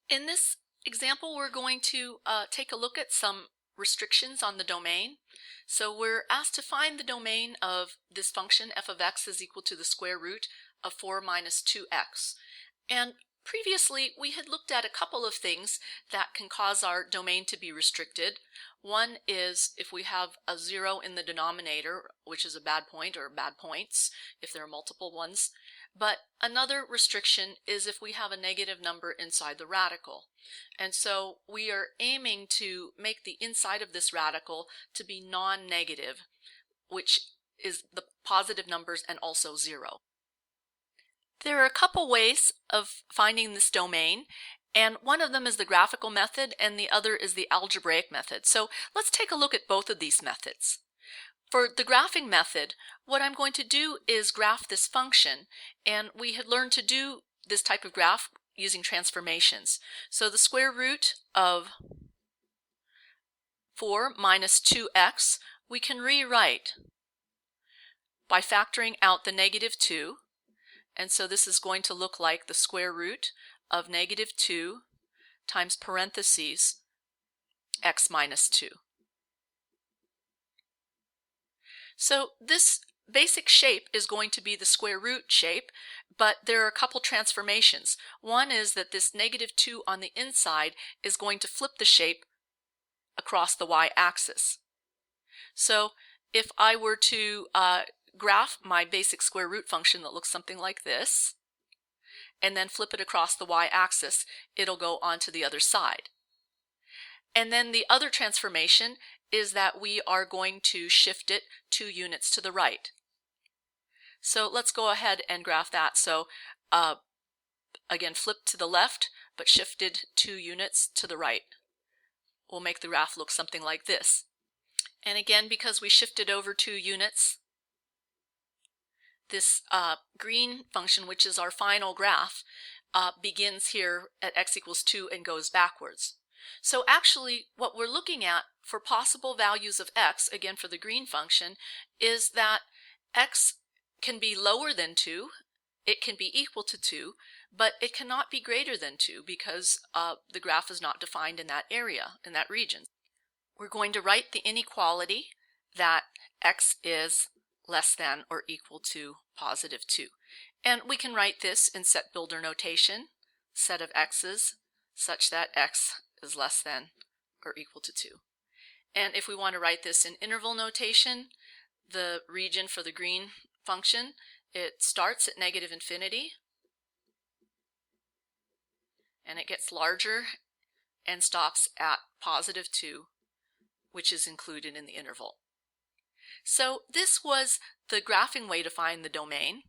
In this example, we're going to take a look at some restrictions on the domain. So we're asked to find the domain of this function f of x is equal to the square root of 4 minus 2x. And previously, we had looked at a couple of things that can cause our domain to be restricted. One is if we have a 0 in the denominator, which is a bad point or bad points, if there are multiple ones. But another restriction is if we have a negative number inside the radical. And so we are aiming to make the inside of this radical to be non-negative, which is the positive numbers and also 0. There are a couple ways of finding this domain, and one of them is the graphical method and the other is the algebraic method. So let's take a look at both of these methods. For the graphing method, what I'm going to do is graph this function, and we had learned to do this type of graph using transformations. So the square root of 4 minus 2x we can rewrite by factoring out the negative 2, and so this is going to look like the square root of negative 2 times parentheses x minus 2. So this basic shape is going to be the square root shape, but there are a couple transformations. One is that this negative 2 on the inside is going to flip the shape across the y-axis. So if I were to graph my basic square root function that looks something like this, and then flip it across the y-axis, it'll go onto the other side. And then the other transformation is that we are going to shift it 2 units to the right. So let's go ahead and graph that. So again, flipped to the left, but shifted 2 units to the right. We'll make the graph look something like this. And again, because we shifted over 2 units, this green function, which is our final graph, begins here at x equals 2 and goes backwards. So actually, what we're looking at for possible values of x, again for the green function, is that x can be lower than 2, it can be equal to 2, but it cannot be greater than 2 because the graph is not defined in that area, in that region. We're going to write the inequality that x is less than or equal to positive 2. And we can write this in set builder notation, set of x's, such that x is less than or equal to 2. And if we want to write this in interval notation, the region for the green function, it starts at negative infinity, and it gets larger and stops at positive 2, which is included in the interval. So this was the graphing way to find the domain.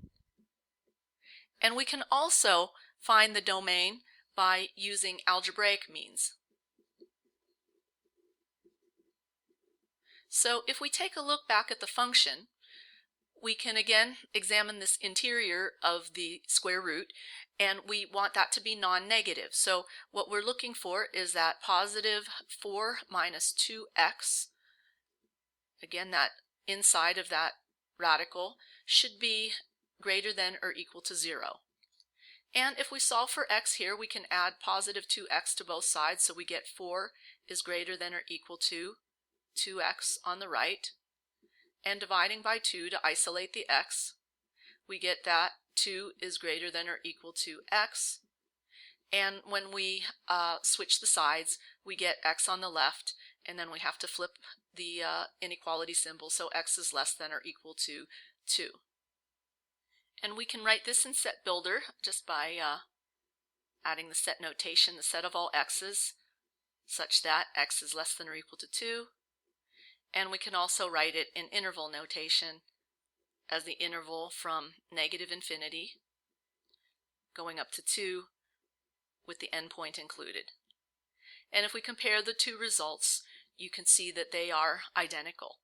And we can also find the domain by using algebraic means. So if we take a look back at the function, we can again examine this interior of the square root, and we want that to be non-negative. So what we're looking for is that positive 4 minus 2x, again that inside of that radical, should be greater than or equal to 0. And if we solve for x here, we can add positive 2x to both sides, so we get 4 is greater than or equal to 2x on the right. And dividing by 2 to isolate the x, we get that 2 is greater than or equal to x. And when we switch the sides, we get x on the left, and then we have to flip the inequality symbol, so x is less than or equal to 2. And we can write this in set builder just by adding the set notation, the set of all x's, such that x is less than or equal to 2. And we can also write it in interval notation as the interval from negative infinity going up to 2 with the endpoint included. And if we compare the two results, you can see that they are identical.